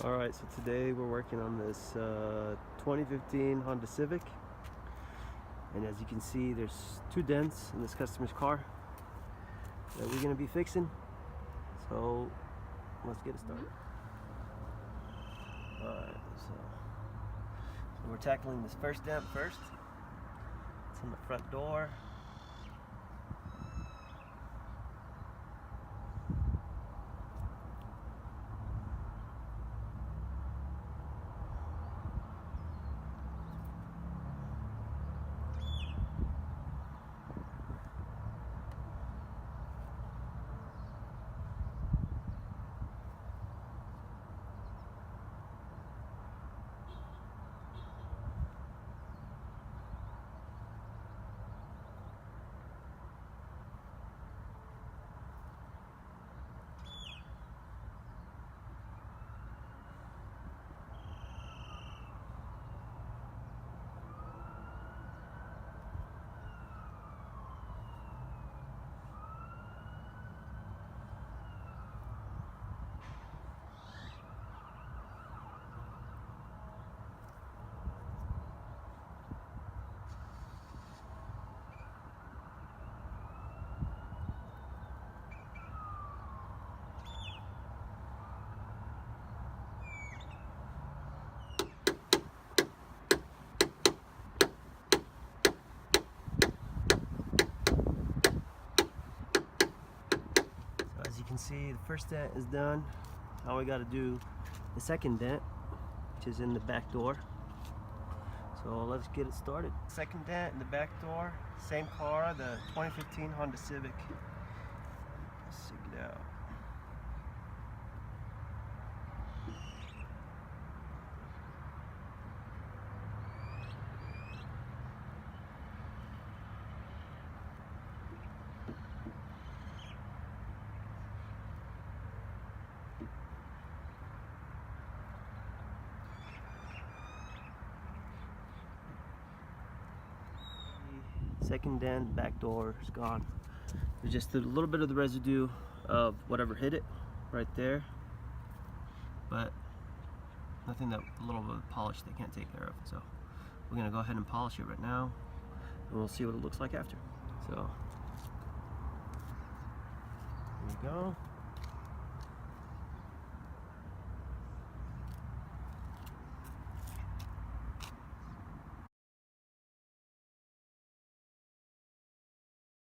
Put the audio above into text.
Alright, so today we're working on this 2015 Honda Civic, and as you can see there's two dents in this customer's car that we're going to be fixing, so let's get it started. Alright, so we're tackling this first dent first. It's in the front door. As you can see, the first dent is done. Now we got to do the second dent, which is in the back door. So let's get it started. Second dent in the back door, same car, the 2015 Honda Civic. Let's check it out. Second dent, back door is gone. There's just a little bit of the residue of whatever hit it right there, but nothing that a little bit of polish they can't take care of. So we're gonna go ahead and polish it right now, and we'll see what it looks like after. So here we go.